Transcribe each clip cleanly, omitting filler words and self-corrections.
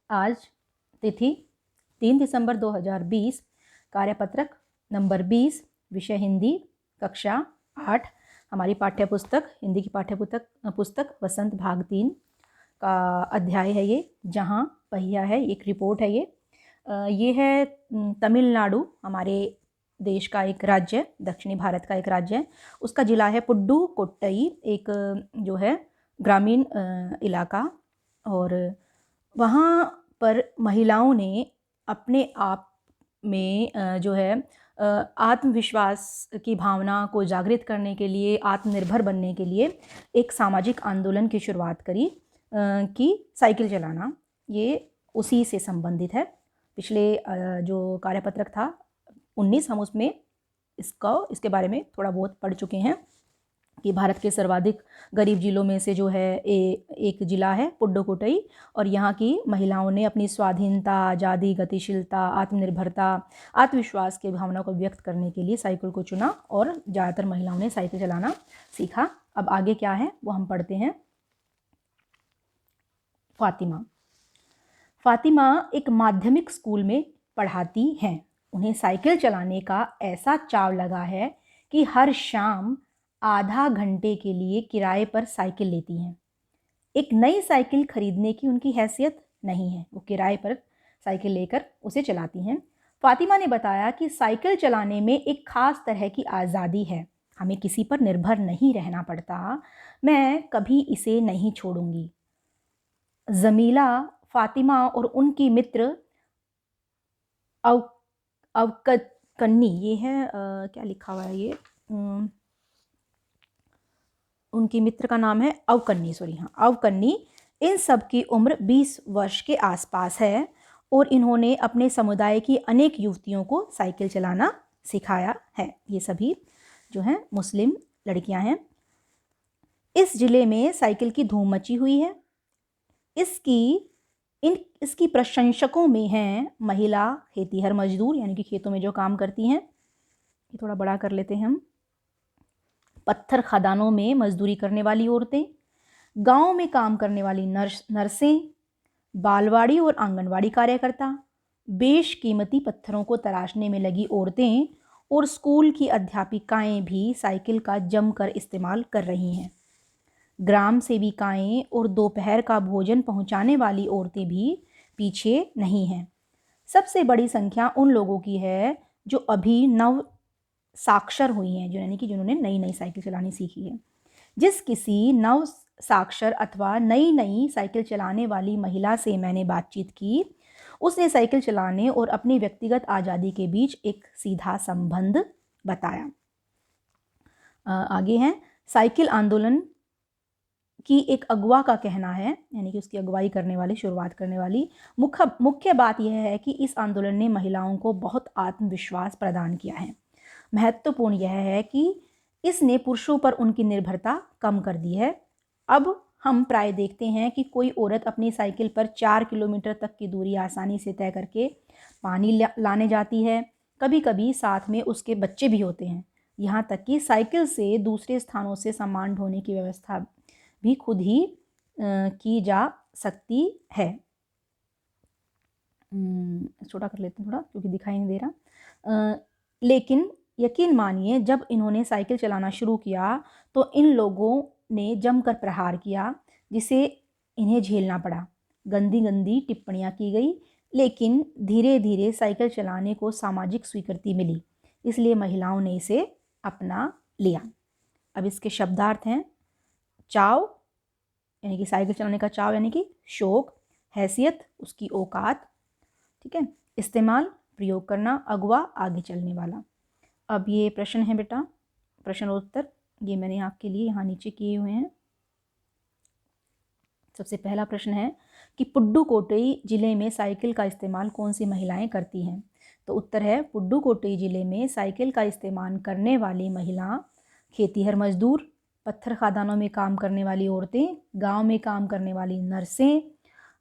आज तिथि 3 दिसंबर 2020, कार्यपत्रक नंबर 20, विषय हिंदी, कक्षा 8। हमारी पाठ्यपुस्तक हिंदी की पुस्तक वसंत भाग 3 का अध्याय है ये, जहाँ पहिया है, एक रिपोर्ट है ये है तमिलनाडु, हमारे देश का एक राज्य, दक्षिणी भारत का एक राज्य है। उसका जिला है पुडुकोट्टई, एक जो है ग्रामीण इलाका। और वहाँ पर महिलाओं ने अपने आप में जो है आत्मविश्वास की भावना को जागृत करने के लिए, आत्मनिर्भर बनने के लिए एक सामाजिक आंदोलन की शुरुआत करी कि साइकिल चलाना। ये उसी से संबंधित है। पिछले जो कार्यपत्रक था 19, हम उसमें इसके बारे में थोड़ा बहुत पढ़ चुके हैं कि भारत के सर्वाधिक गरीब जिलों में से जो है एक जिला है पुडुकोट्टई, और यहाँ की महिलाओं ने अपनी स्वाधीनता, आज़ादी, गतिशीलता, आत्मनिर्भरता, आत्मविश्वास की भावना को व्यक्त करने के लिए साइकिल को चुना और ज़्यादातर महिलाओं ने साइकिल चलाना सीखा। अब आगे क्या है वो हम पढ़ते हैं। फातिमा एक माध्यमिक स्कूल में पढ़ाती हैं। उन्हें साइकिल चलाने का ऐसा चाव लगा है कि हर शाम आधा घंटे के लिए किराए पर साइकिल लेती हैं। एक नई साइकिल खरीदने की उनकी हैसियत नहीं है, वो किराए पर साइकिल लेकर उसे चलाती हैं। फातिमा ने बताया कि साइकिल चलाने में एक खास तरह की आज़ादी है, हमें किसी पर निर्भर नहीं रहना पड़ता। मैं कभी इसे नहीं छोड़ूंगी। जमीला, फातिमा और उनकी मित्र अवकन्नी, ये है क्या लिखा हुआ है ये, उनकी मित्र का नाम है अवकन्नी। इन सब की उम्र 20 वर्ष के आसपास है और इन्होंने अपने समुदाय की अनेक युवतियों को साइकिल चलाना सिखाया है। ये सभी जो हैं मुस्लिम लड़कियां हैं। इस जिले में साइकिल की धूम मची हुई है। इसकी प्रशंसकों में हैं महिला खेतीहर मजदूर, यानी कि खेतों में जो काम करती हैं। ये थोड़ा बड़ा कर लेते हैं हम। पत्थर खदानों में मजदूरी करने वाली औरतें, गांव में काम करने वाली नर्सें, बालवाड़ी और आंगनवाड़ी कार्यकर्ता, बेशकीमती पत्थरों को तराशने में लगी औरतें और स्कूल की अध्यापिकाएं भी साइकिल का जमकर इस्तेमाल कर रही हैं। ग्राम सेविकाएं और दोपहर का भोजन पहुंचाने वाली औरतें भी पीछे नहीं हैं। सबसे बड़ी संख्या उन लोगों की है जो अभी नव साक्षर हुई हैं, यानी कि जिन्होंने नई नई साइकिल चलानी सीखी है। जिस किसी नव साक्षर अथवा नई साइकिल चलाने वाली महिला से मैंने बातचीत की, उसने साइकिल चलाने और अपनी व्यक्तिगत आज़ादी के बीच एक सीधा संबंध बताया। आगे है, साइकिल आंदोलन की एक अगुवा का कहना है, यानी कि उसकी अगुवाई करने वाली, शुरुआत करने वाली मुख्य बात यह है कि इस आंदोलन ने महिलाओं को बहुत आत्मविश्वास प्रदान किया है। महत्वपूर्ण यह है कि इसने पुरुषों पर उनकी निर्भरता कम कर दी है। अब हम प्राय देखते हैं कि कोई औरत अपनी साइकिल पर 4 किलोमीटर तक की दूरी आसानी से तय करके पानी लाने जाती है। कभी कभी साथ में उसके बच्चे भी होते हैं। यहाँ तक कि साइकिल से दूसरे स्थानों से सामान ढोने की व्यवस्था भी खुद ही की जा सकती है। छोटा कर लेते हैं थोड़ा, क्योंकि दिखाई नहीं दे रहा। लेकिन यकीन मानिए, जब इन्होंने साइकिल चलाना शुरू किया तो इन लोगों ने जमकर प्रहार किया, जिसे इन्हें झेलना पड़ा। गंदी गंदी टिप्पणियाँ की गई, लेकिन धीरे धीरे साइकिल चलाने को सामाजिक स्वीकृति मिली, इसलिए महिलाओं ने इसे अपना लिया। अब इसके शब्दार्थ हैं। चाव, यानी कि साइकिल चलाने का चाव, यानी कि शौक। हैसियत, उसकी औकात, ठीक है। इस्तेमाल, प्रयोग करना। अगवा, आगे चलने वाला। अब ये प्रश्न है बेटा, प्रश्न और उत्तर, ये मैंने आपके लिए यहाँ नीचे किए हुए हैं। सबसे पहला प्रश्न है कि पुडुकोट्टई जिले में साइकिल का इस्तेमाल कौन सी महिलाएं करती हैं? तो उत्तर है, पुडुकोट्टई जिले में साइकिल का इस्तेमाल करने वाली महिला खेतीहर मजदूर, पत्थर खदानों में काम करने वाली औरतें, गांव में काम करने वाली नर्सें,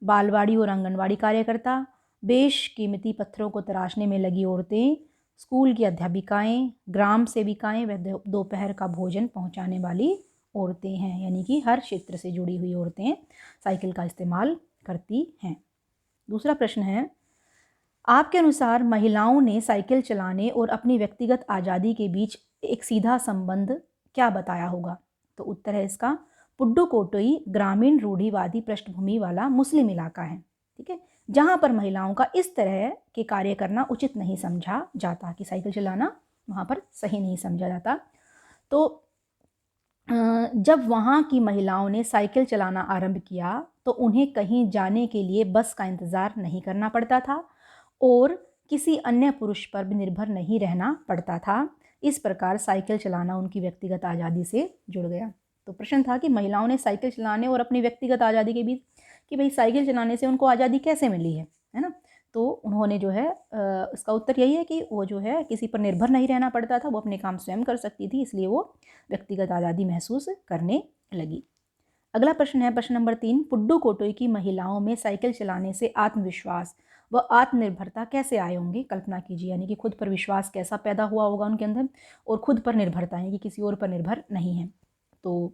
बालवाड़ी और आंगनवाड़ी कार्यकर्ता, बेशकीमती पत्थरों को तराशने में लगी औरतें, स्कूल की अध्यापिकाएं, ग्राम सेविकाएं व दोपहर का भोजन पहुंचाने वाली औरतें हैं। यानी कि हर क्षेत्र से जुड़ी हुई औरतें साइकिल का इस्तेमाल करती हैं। दूसरा प्रश्न है, आपके अनुसार महिलाओं ने साइकिल चलाने और अपनी व्यक्तिगत आज़ादी के बीच एक सीधा संबंध क्या बताया होगा? तो उत्तर है इसका, पुडुकोट्टई ग्रामीण रूढ़िवादी पृष्ठभूमि वाला मुस्लिम इलाका है, ठीक है, जहाँ पर महिलाओं का इस तरह के कार्य करना उचित नहीं समझा जाता, कि साइकिल चलाना वहाँ पर सही नहीं समझा जाता। तो जब वहाँ की महिलाओं ने साइकिल चलाना आरंभ किया तो उन्हें कहीं जाने के लिए बस का इंतज़ार नहीं करना पड़ता था और किसी अन्य पुरुष पर भी निर्भर नहीं रहना पड़ता था। इस प्रकार साइकिल चलाना उनकी व्यक्तिगत आज़ादी से जुड़ गया। तो प्रश्न था कि महिलाओं ने साइकिल चलाने और अपनी व्यक्तिगत आज़ादी के बीच, कि भाई साइकिल चलाने से उनको आज़ादी कैसे मिली है ना? तो उन्होंने जो है इसका उत्तर यही है कि वो जो है किसी पर निर्भर नहीं रहना पड़ता था, वो अपने काम स्वयं कर सकती थी, इसलिए वो व्यक्तिगत आज़ादी महसूस करने लगी। अगला प्रश्न है प्रश्न नंबर 3, पुडुकोट्टई की महिलाओं में साइकिल चलाने से आत्मविश्वास व आत्मनिर्भरता कैसे आए होंगे? कल्पना कीजिए, यानी कि खुद पर विश्वास कैसा पैदा हुआ होगा उनके अंदर, और खुद पर निर्भरता है कि किसी और पर निर्भर नहीं है। तो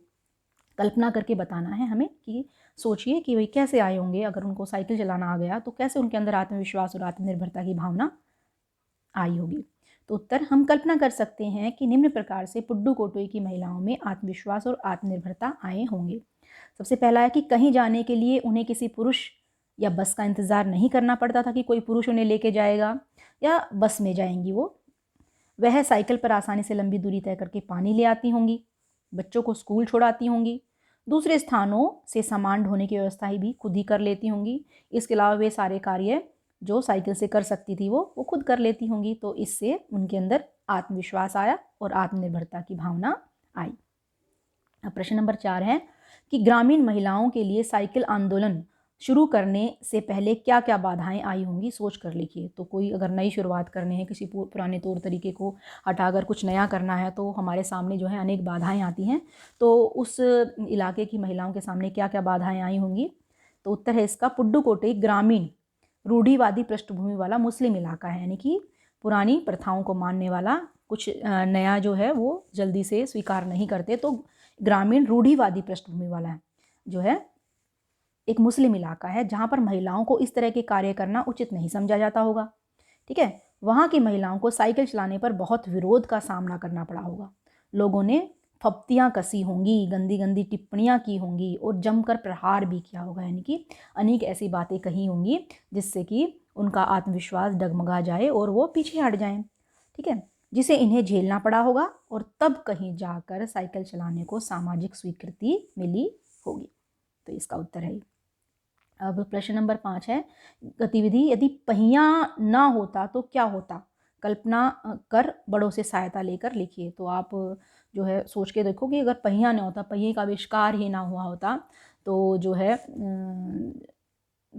कल्पना करके बताना है हमें, कि सोचिए कि भाई कैसे आए होंगे, अगर उनको साइकिल चलाना आ गया तो कैसे उनके अंदर आत्मविश्वास और आत्मनिर्भरता की भावना आई होगी। तो उत्तर, हम कल्पना कर सकते हैं कि निम्न प्रकार से पुडुकोट्टई की महिलाओं में आत्मविश्वास और आत्मनिर्भरता आए होंगे। सबसे पहला है कि कहीं जाने के लिए उन्हें किसी पुरुष या बस का इंतज़ार नहीं करना पड़ता था, कि कोई पुरुष उन्हें लेके जाएगा या बस में जाएंगी वो। वह साइकिल पर आसानी से लंबी दूरी तय करके पानी ले आती होंगी, बच्चों को स्कूल छोड़ाती होंगी, दूसरे स्थानों से सामान ढोने की व्यवस्था ही भी खुद ही कर लेती होंगी। इसके अलावा वे सारे कार्य जो साइकिल से कर सकती थी वो खुद कर लेती होंगी। तो इससे उनके अंदर आत्मविश्वास आया और आत्मनिर्भरता की भावना आई। अब प्रश्न नंबर 4 है कि ग्रामीण महिलाओं के लिए साइकिल आंदोलन शुरू करने से पहले क्या क्या बाधाएं आई होंगी, सोच कर लिखिए। तो कोई अगर नई शुरुआत करनी है, किसी पुराने तौर तरीके को हटाकर कुछ नया करना है, तो हमारे सामने जो है अनेक बाधाएं आती हैं। तो उस इलाके की महिलाओं के सामने क्या क्या बाधाएं आई होंगी? तो उत्तर है इसका, पुडुकोट्टई ग्रामीण रूढ़िवादी पृष्ठभूमि वाला मुस्लिम इलाका है, यानी कि पुरानी प्रथाओं को मानने वाला, कुछ नया जो है वो जल्दी से स्वीकार नहीं करते। तो ग्रामीण रूढ़िवादी पृष्ठभूमि वाला जो है एक मुस्लिम इलाका है, जहाँ पर महिलाओं को इस तरह के कार्य करना उचित नहीं समझा जाता होगा, ठीक है। वहाँ की महिलाओं को साइकिल चलाने पर बहुत विरोध का सामना करना पड़ा होगा। लोगों ने फप्तियाँ कसी होंगी, गंदी गंदी टिप्पणियाँ की होंगी और जमकर प्रहार भी किया होगा, यानी कि अनेक ऐसी बातें कही होंगी जिससे कि उनका आत्मविश्वास डगमगा जाए और वो पीछे हट जाएं, ठीक है, जिसे इन्हें झेलना पड़ा होगा। और तब कहीं जाकर साइकिल चलाने को सामाजिक स्वीकृति मिली होगी। तो इसका उत्तर है। अब प्रश्न नंबर 5 है, गतिविधि, यदि पहिया ना होता तो क्या होता? कल्पना कर बड़ों से सहायता लेकर लिखिए। तो आप जो है सोच के देखो कि अगर पहिया ना होता, पहिए का आविष्कार ही ना हुआ होता, तो जो है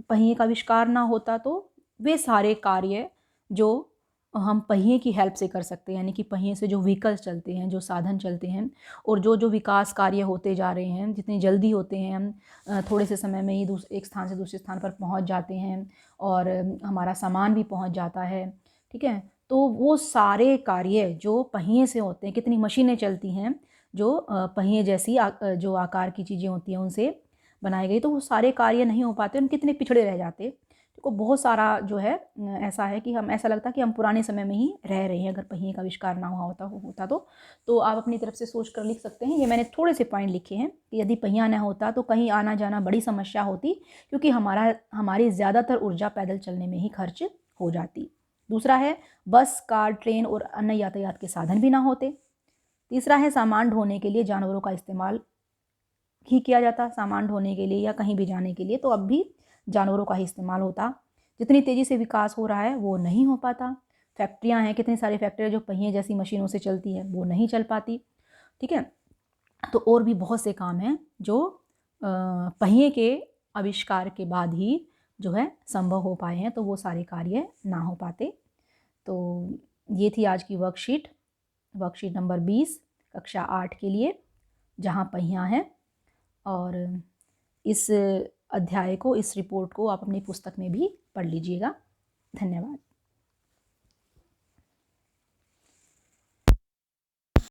पहिए का आविष्कार ना होता तो वे सारे कार्य जो हम पहिए की हेल्प से कर सकते हैं, यानी कि पहिए से जो व्हीकल्स चलते हैं, जो साधन चलते हैं, और जो विकास कार्य होते जा रहे हैं, जितनी जल्दी होते हैं, हम थोड़े से समय में ही एक स्थान से दूसरे स्थान पर पहुंच जाते हैं और हमारा सामान भी पहुंच जाता है, ठीक है। तो वो सारे कार्य जो पहिए से होते हैं, कितनी मशीनें चलती हैं जो पहिए जैसी जो आकार की चीज़ें होती हैं उनसे बनाई गई, तो वो सारे कार्य नहीं हो पाते, हम कितने पिछड़े रह जाते। को बहुत सारा जो है ऐसा है कि हम ऐसा लगता है कि हम पुराने समय में ही रह रहे हैं, अगर पहिए का आविष्कार ना होता तो आप अपनी तरफ से सोच कर लिख सकते हैं। ये मैंने थोड़े से पॉइंट लिखे हैं कि यदि पहिया ना होता तो कहीं आना जाना बड़ी समस्या होती, क्योंकि हमारी ज़्यादातर ऊर्जा पैदल चलने में ही खर्च हो जाती। दूसरा है, बस, कार, ट्रेन और अन्य यातायात के साधन भी ना होते। तीसरा है, सामान ढोने के लिए जानवरों का इस्तेमाल ही किया जाता, सामान ढोने के लिए या कहीं भी जाने के लिए तो अब भी जानवरों का ही इस्तेमाल होता। जितनी तेज़ी से विकास हो रहा है वो नहीं हो पाता। फैक्ट्रियां हैं, कितनी सारी फैक्ट्रियां जो पहिए जैसी मशीनों से चलती है वो नहीं चल पाती, ठीक है। तो और भी बहुत से काम हैं जो पहिए के आविष्कार के बाद ही जो है संभव हो पाए हैं, तो वो सारे कार्य ना हो पाते। तो ये थी आज की वर्कशीट नंबर 20 कक्षा 8 के लिए, जहाँ पहिया है। और इस अध्याय को, इस रिपोर्ट को आप अपनी पुस्तक में भी पढ़ लीजिएगा। धन्यवाद।